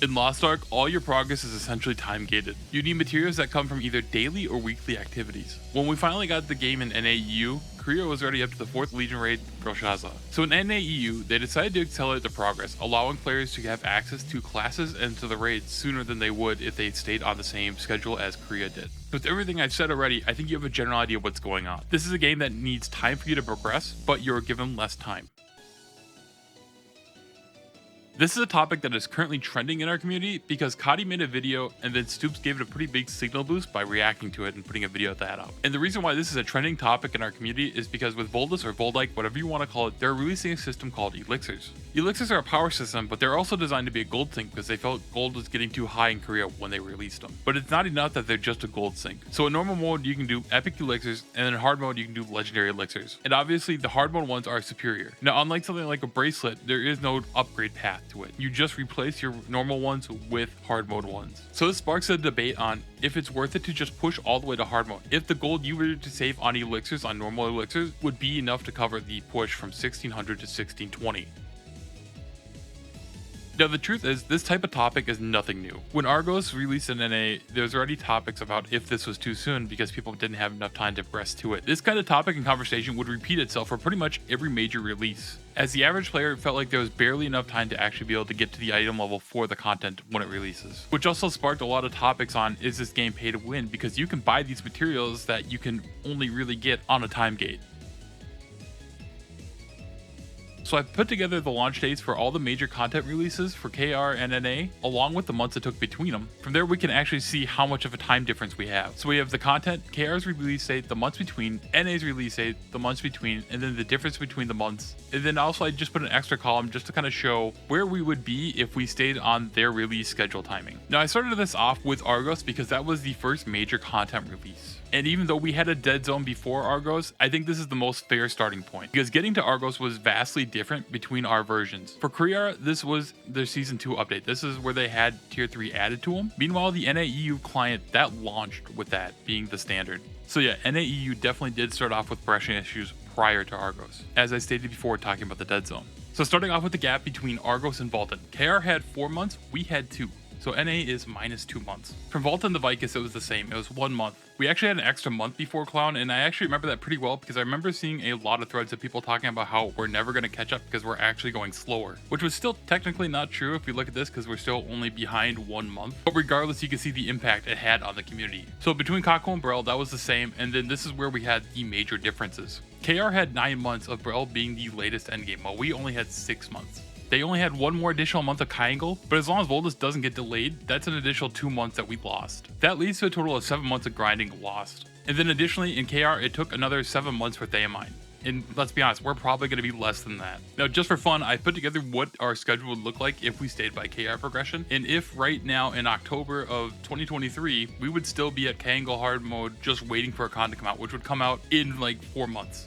In Lost Ark, all your progress is essentially time gated. You need materials that come from either daily or weekly activities. When we finally got the game in NAEU, Korea was already up to the 4th Legion raid, Brel-Kaya. So in NAEU, they decided to accelerate the progress, allowing players to have access to classes and to the raids sooner than they would if they stayed on the same schedule as Korea did. With everything I've said already, I think you have a general idea of what's going on. This is a game that needs time for you to progress, but you're given less time. This is a topic that is currently trending in our community because Kadi made a video and then Stoops gave it a pretty big signal boost by reacting to it and putting a video of that up. And the reason why this is a trending topic in our community is because with Voldis or Voldike, whatever you want to call it, they're releasing a system called Elixirs. Elixirs are a power system, but they're also designed to be a gold sink because they felt gold was getting too high in Korea when they released them. But it's not enough that they're just a gold sink. So in normal mode, you can do epic elixirs, and in hard mode, you can do legendary elixirs. And obviously, the hard mode ones are superior. Now, unlike something like a bracelet, there is no upgrade path to it. You just replace your normal ones with hard mode ones. So this sparks a debate on if it's worth it to just push all the way to hard mode. If the gold you were to save on elixirs, on normal elixirs, would be enough to cover the push from 1600 to 1620. Now the truth is, this type of topic is nothing new. When Argos released an NA, there's already topics about if this was too soon because people didn't have enough time to progress to it. This kind of topic and conversation would repeat itself for pretty much every major release, as the average player felt like there was barely enough time to actually be able to get to the item level for the content when it releases. Which also sparked a lot of topics on, is this game pay to win, because you can buy these materials that you can only really get on a time gate. So I've put together the launch dates for all the major content releases for KR and NA, along with the months it took between them. From there we can actually see how much of a time difference we have. So we have the content, KR's release date, the months between, NA's release date, the months between, and then the difference between the months. And then also I just put an extra column just to kind of show where we would be if we stayed on their release schedule timing. Now I started this off with Argos because that was the first major content release. And even though we had a dead zone before Argos, I think this is the most fair starting point, because getting to Argos was vastly different between our versions. For Korea, this was their Season 2 update. This is where they had Tier 3 added to them. Meanwhile, the NAEU client, that launched with that being the standard. So yeah, NAEU definitely did start off with brushing issues prior to Argos, as I stated before talking about the dead zone. So starting off with the gap between Argos and Vaulted, KR had 4 months, we had 2. So NA is -2 months. From Vault and the Vicus, it was the same. It was 1 month. We actually had an extra month before Clown, and I actually remember that pretty well because I remember seeing a lot of threads of people talking about how we're never going to catch up because we're actually going slower, which was still technically not true if we look at this because we're still only behind 1 month. But regardless, you can see the impact it had on the community. So between Kako and Brel, that was the same, and then this is where we had the major differences. KR had 9 months of Brel being the latest endgame, while we only had 6 months. They only had 1 more additional month of Triangle, but as long as Voldis doesn't get delayed, that's an additional 2 months that we lost. That leads to a total of 7 months of grinding lost. And then additionally in KR, it took another 7 months for Theamine. And let's be honest, we're probably going to be less than that. Now, just for fun, I put together what our schedule would look like if we stayed by KR progression. And if right now in October of 2023, we would still be at Triangle hard mode just waiting for a con to come out, which would come out in like 4 months.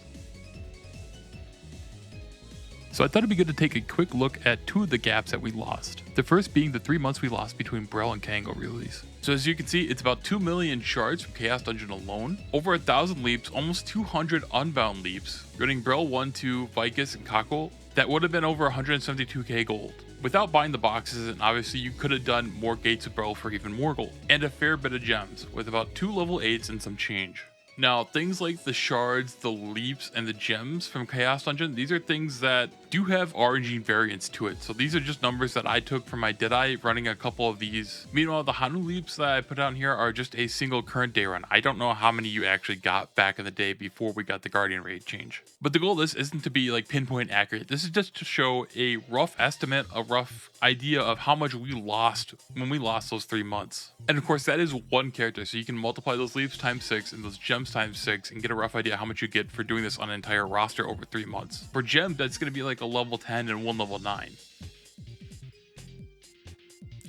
So I thought it'd be good to take a quick look at 2 of the gaps that we lost. The first being the 3 months we lost between Brel and Kango release. So as you can see, it's about 2 million shards from Chaos Dungeon alone, over 1,000 leaps, almost 200 unbound leaps, running Brel 1, 2, Vicus, and Kako. That would have been over 172k gold. Without buying the boxes, and obviously you could have done more gates of Brel for even more gold. And a fair bit of gems, with about 2 level 8s and some change. Now, things like the shards, the leaps, and the gems from Chaos Dungeon, these are things that do have RNG variants to it. So these are just numbers that I took from my Deadeye running a couple of these. Meanwhile, the Hanu leaps that I put down here are just a single current day run. I don't know how many you actually got back in the day before we got the Guardian raid change. But the goal of this isn't to be like pinpoint accurate. This is just to show a rough estimate, a rough idea of how much we lost when we lost those 3 months. And of course, that is 1 character. So you can multiply those leaps times 6 and those gems times 6 and get a rough idea how much you get for doing this on an entire roster over 3 months. For gem, that's going to be like a level 10 and 1 level 9.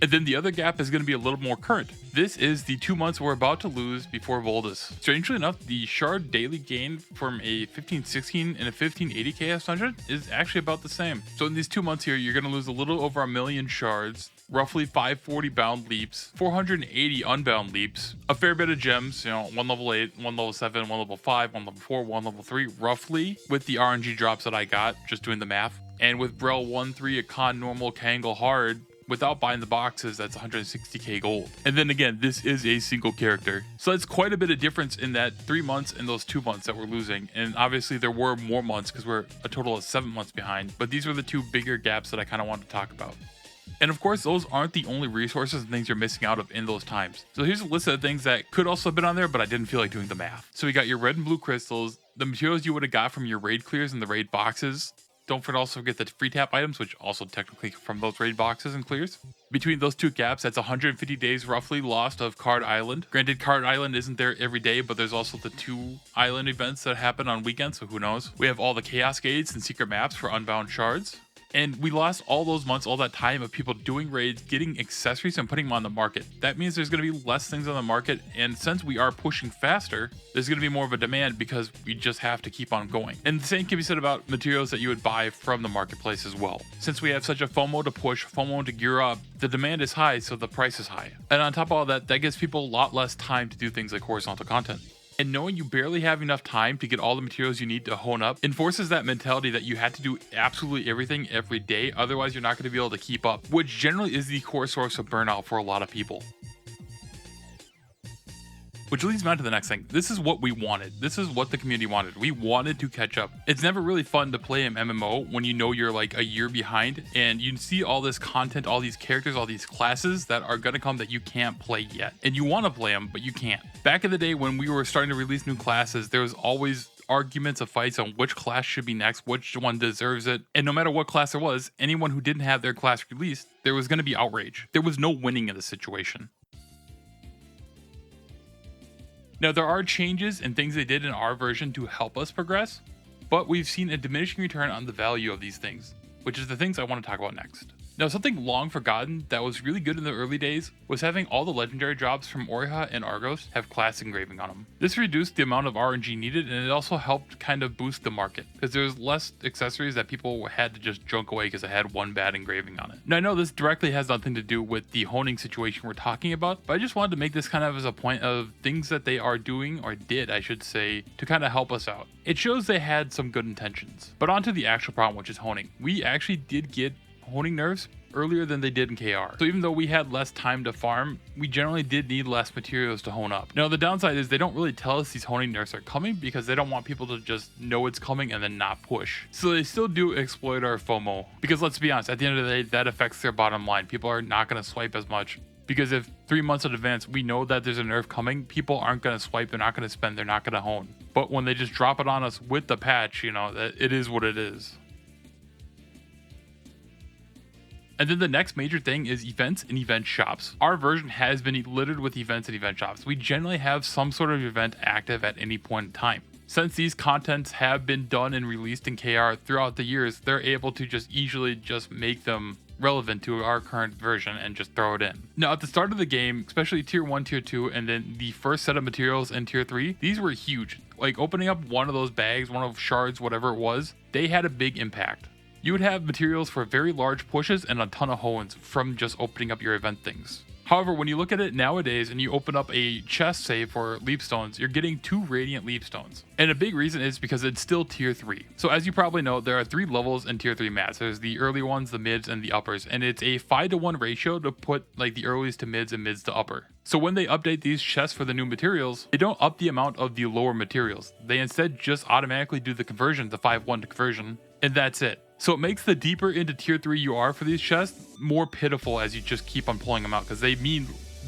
And then the other gap is going to be a little more current. This is the 2 months we're about to lose before Voldis. Strangely enough, the shard daily gain from a 1516 and a 1580 KS dungeon is actually about the same. So in these 2 months here, you're going to lose a little over 1 million shards, roughly 540 bound leaps, 480 unbound leaps, a fair bit of gems, 1 level 8, 1 level 7, 1 level 5, 1 level 4, 1 level 3, roughly, with the RNG drops that I got, just doing the math. And with Brel 1, 3, a con normal, Kangle hard, without buying the boxes, that's 160k gold. And then again, this is a single character. So that's quite a bit of difference in that 3 months and those 2 months that we're losing. And obviously there were more months because we're a total of 7 months behind. But these were the 2 bigger gaps that I kind of wanted to talk about. And of course, those aren't the only resources and things you're missing out of in those times. So here's a list of things that could also have been on there, but I didn't feel like doing the math. So we got your red and blue crystals, the materials you would have got from your raid clears and the raid boxes. Don't forget the free tap items, which also technically from those raid boxes and clears. Between those 2 gaps, that's 150 days roughly lost of Card Island. Granted, Card Island isn't there every day, but there's also the 2 island events that happen on weekends, so who knows. We have all the chaos gates and secret maps for unbound shards. And we lost all those months, all that time of people doing raids, getting accessories and putting them on the market. That means there's going to be less things on the market. And since we are pushing faster, there's going to be more of a demand because we just have to keep on going. And the same can be said about materials that you would buy from the marketplace as well. Since we have such a FOMO to push, FOMO to gear up, the demand is high, so the price is high. And on top of all that, that gives people a lot less time to do things like horizontal content. And knowing you barely have enough time to get all the materials you need to hone up enforces that mentality that you had to do absolutely everything every day, otherwise you're not going to be able to keep up, which generally is the core source of burnout for a lot of people. Which leads me on to the next thing. This is what we wanted. This is what the community wanted. We wanted to catch up. It's never really fun to play an MMO when you know you're like a year behind and you see all this content, all these characters, all these classes that are going to come that you can't play yet. And you want to play them, but you can't. Back in the day when we were starting to release new classes, there was always arguments of fights on which class should be next, which one deserves it. And no matter what class it was, anyone who didn't have their class released, there was going to be outrage. There was no winning in the situation. Now, there are changes and things they did in our version to help us progress, but we've seen a diminishing return on the value of these things, which is the things I want to talk about next. Now, something long forgotten that was really good in the early days was having all the legendary jobs from Oriha and Argos have class engraving on them. This reduced the amount of RNG needed, and it also helped kind of boost the market because there was less accessories that people had to just junk away because it had one bad engraving on it. Now, I know this directly has nothing to do with the honing situation we're talking about, but I just wanted to make this kind of as a point of things that they are doing, or did I should say, to kind of help us out. It shows they had some good intentions. But on to the actual problem, which is honing. We actually did get honing nerfs earlier than they did in KR. So even though we had less time to farm, we generally did need less materials to hone up. Now the downside is they don't really tell us these honing nerfs are coming because they don't want people to just know it's coming and then not push. So they still do exploit our FOMO because let's be honest, at the end of the day, that affects their bottom line. People are not going to swipe as much because if 3 months in advance we know that there's a nerf coming, people aren't going to swipe, they're not going to spend, they're not going to hone. But when they just drop it on us with the patch, you know, it is what it is. And then the next major thing is events and event shops. Our version has been littered with events and event shops. We generally have some sort of event active at any point in time. Since these contents have been done and released in KR throughout the years, they're able to just easily just make them relevant to our current version and just throw it in. Now at the start of the game, especially tier 1, tier 2, and then the first set of materials in tier 3, these were huge. Like opening up one of those bags, one of shards, whatever it was, they had a big impact. You would have materials for very large pushes and a ton of hones from just opening up your event things. However, when you look at it nowadays and you open up a chest, say, for leapstones, you're getting 2 radiant leapstones. And a big reason is because it's still tier 3. So as you probably know, there are 3 levels in tier 3 mats. There's the early ones, the mids, and the uppers. And it's a 5-to-1 ratio to put like the earliest to mids and mids to upper. So when they update these chests for the new materials, they don't up the amount of the lower materials. They instead just automatically do the conversion, the 5-1 to conversion, and that's it. So it makes the deeper into tier 3 you are for these chests more pitiful as you just keep on pulling them out because they mean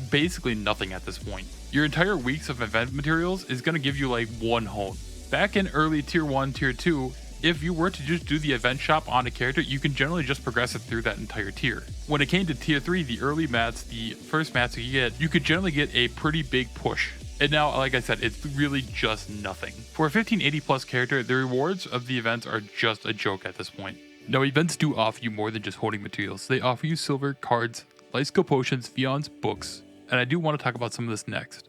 basically nothing at this point. Your entire weeks of event materials is going to give you like 1 hone. Back in early tier 1, tier 2, if you were to just do the event shop on a character, you can generally just progress it through that entire tier. When it came to tier 3, the early mats, the first mats you could generally get a pretty big push. And now, like I said, it's really just nothing. For a 1580 plus character, the rewards of the events are just a joke at this point. Now, events do offer you more than just holding materials. They offer you silver, cards, life skill potions, fions, books. And I do want to talk about some of this next.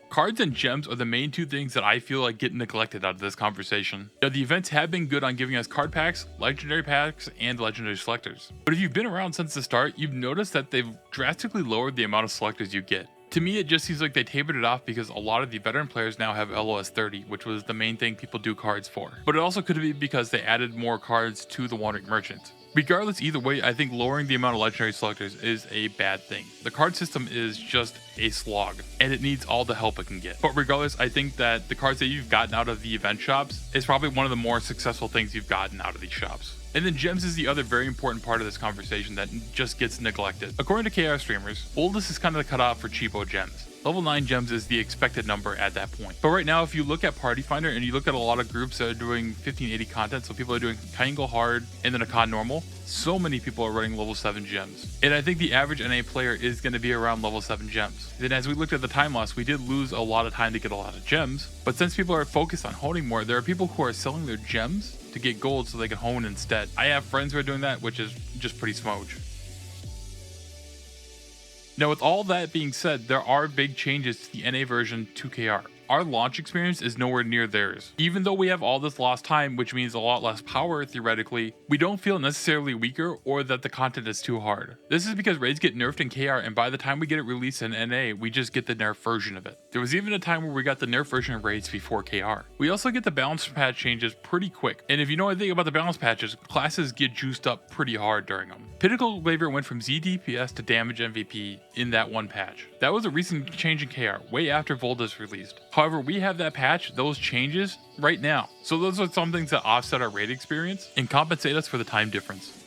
Cards and gems are the main 2 things that I feel like get neglected out of this conversation. Now, the events have been good on giving us card packs, legendary packs, and legendary selectors. But if you've been around since the start, you've noticed that they've drastically lowered the amount of selectors you get. To me, it just seems like they tapered it off because a lot of the veteran players now have LOS 30, which was the main thing people do cards for. But it also could be because they added more cards to the Wandering Merchant. Regardless, either way, I think lowering the amount of legendary selectors is a bad thing. The card system is just a slog, and it needs all the help it can get. But regardless, I think that the cards that you've gotten out of the event shops is probably one of the more successful things you've gotten out of these shops. And then gems is the other very important part of this conversation that just gets neglected. According to KR streamers, Voldis is kind of the cutoff for cheapo gems. Level 9 gems is the expected number at that point. But right now, if you look at Party Finder and you look at a lot of groups that are doing 1580 content, so people are doing Triangle Hard and then a Con Normal, so many people are running level 7 gems. And I think the average NA player is going to be around level 7 gems. Then as we looked at the time loss, we did lose a lot of time to get a lot of gems. But since people are focused on honing more, there are people who are selling their gems to get gold so they can hone instead. I have friends who are doing that, which is just pretty smoge. Now, with all that being said, there are big changes to the NA version to KR. Our launch experience is nowhere near theirs. Even though we have all this lost time, which means a lot less power theoretically, we don't feel necessarily weaker or that the content is too hard. This is because raids get nerfed in KR, and by the time we get it released in NA, we just get the nerf version of it. There was even a time where we got the nerf version of raids before KR. We also get the balance patch changes pretty quick, and if you know anything about the balance patches, classes get juiced up pretty hard during them. Pinnacle Glavier went from Z DPS to damage MVP in that one patch. That was a recent change in KR, way after Voldis released. However, we have that patch, those changes, right now. So those are some things that offset our raid experience and compensate us for the time difference.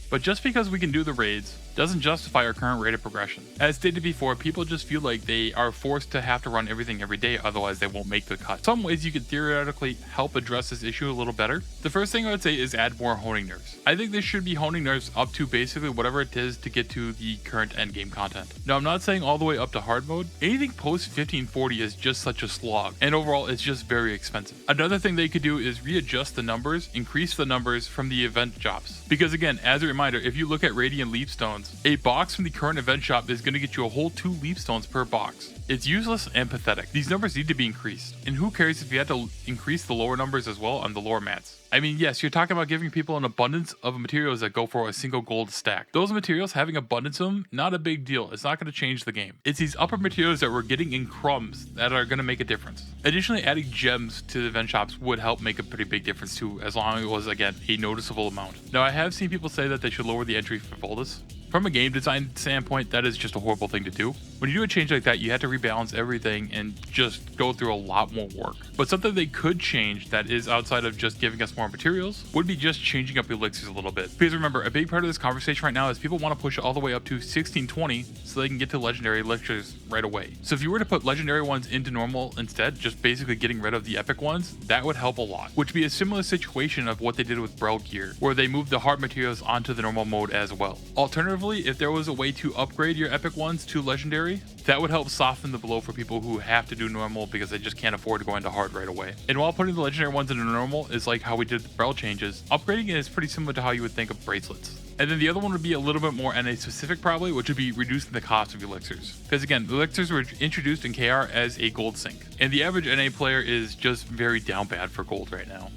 But just because we can do the raids doesn't justify our current rate of progression. As stated before, people just feel like they are forced to have to run everything every day, otherwise they won't make the cut. Some ways you could theoretically help address this issue a little better. The first thing I would say is add more honing nerfs. I think there should be honing nerfs up to basically whatever it is to get to the current endgame content. Now, I'm not saying all the way up to hard mode. Anything post 1540 is just such a slog, and overall it's just very expensive. Another thing they could do is readjust the numbers, increase the numbers from the event shops. Because again, as a reminder, if you look at Radiant Leap Stones, a box from the current event shop is going to get you a whole 2 leap stones per box. It's useless and pathetic. These numbers need to be increased. And who cares if you had to increase the lower numbers as well on the lower mats? I mean, yes, you're talking about giving people an abundance of materials that go for a single gold stack. Those materials, having abundance of them, not a big deal. It's not going to change the game. It's these upper materials that we're getting in crumbs that are going to make a difference. Additionally, adding gems to the event shops would help make a pretty big difference too, as long as it was, again, a noticeable amount. Now, I have seen people say that they should lower the entry for Voldis. From a game design standpoint, that is just a horrible thing to do. When you do a change like that, you have to rebalance everything and just go through a lot more work. But something they could change that is outside of just giving us more materials would be just changing up elixirs a little bit. Because remember, a big part of this conversation right now is people want to push it all the way up to 1620 so they can get to legendary elixirs right away. So if you were to put legendary ones into normal instead, just basically getting rid of the epic ones, that would help a lot. Which would be a similar situation of what they did with Brel-Kaya, where they moved the hard materials onto the normal mode as well. Alternatively, if there was a way to upgrade your epic ones to legendary, that would help soften the blow for people who have to do normal because they just can't afford to go into hard right away. And while putting the legendary ones into normal is like how we did the Brel changes, upgrading it is pretty similar to how you would think of bracelets. And then the other one would be a little bit more NA specific probably, which would be reducing the cost of elixirs. Because again, elixirs were introduced in KR as a gold sink, and the average NA player is just very down bad for gold right now.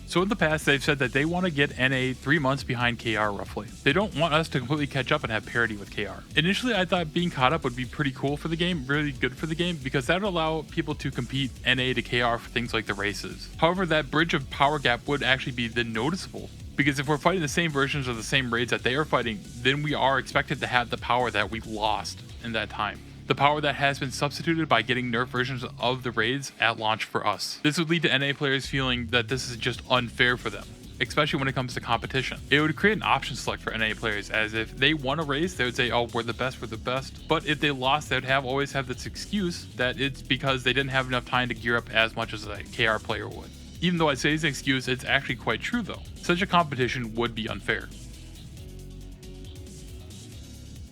So in the past, they've said that they want to get NA 3 months behind KR roughly. They don't want us to completely catch up and have parity with KR. Initially, I thought being caught up would be pretty cool for the game, really good for the game, because that would allow people to compete NA to KR for things like the races. However, that bridge of power gap would actually be then noticeable. Because if we're fighting the same versions of the same raids that they are fighting, then we are expected to have the power that we lost in that time. The power that has been substituted by getting nerf versions of the raids at launch for us. This would lead to NA players feeling that this is just unfair for them, especially when it comes to competition. It would create an option select for NA players, as if they won a race, they would say, oh, we're the best. But if they lost, they would always have this excuse that it's because they didn't have enough time to gear up as much as a KR player would. Even though I say it's an excuse, it's actually quite true though. Such a competition would be unfair.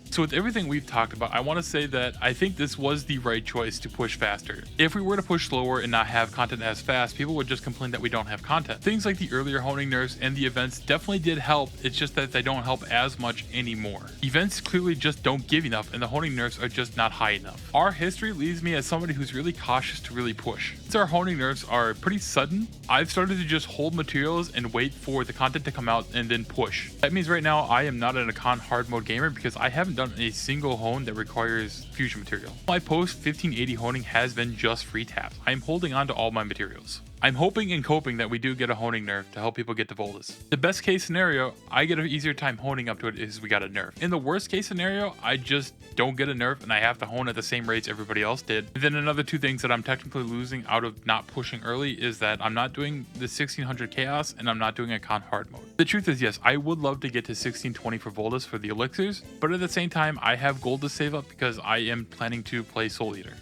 So with everything we've talked about, I want to say that I think this was the right choice to push faster. If we were to push slower and not have content as fast, people would just complain that we don't have content. Things like the earlier honing nerfs and the events definitely did help, it's just that they don't help as much anymore. Events clearly just don't give enough, and the honing nerfs are just not high enough. Our history leaves me as somebody who's really cautious to really push. Since our honing nerfs are pretty sudden, I've started to just hold materials and wait for the content to come out and then push. That means right now I am not an Akkan hard mode gamer because I haven't done a single hone that requires fusion material. My post 1580 honing has been just free taps. I am holding on to all my materials. I'm hoping and coping that we do get a honing nerf to help people get to Voldis. The best case scenario, I get an easier time honing up to it is we got a nerf. In the worst case scenario, I just don't get a nerf and I have to hone at the same rates everybody else did. And then another two things that I'm technically losing out of not pushing early is that I'm not doing the 1600 chaos and I'm not doing a con hard mode. The truth is, yes, I would love to get to 1620 for Voldis for the elixirs, but at the same time, I have gold to save up because I am planning to play Soul Eater.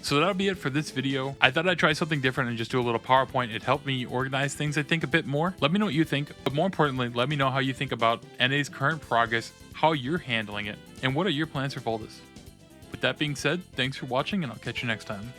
So that'll be it for this video. I thought I'd try something different and just do a little PowerPoint. It helped me organize things, I think, a bit more. Let me know what you think, but more importantly, let me know how you think about NA's current progress, how you're handling it, and what are your plans for Voldis. With that being said, thanks for watching and I'll catch you next time.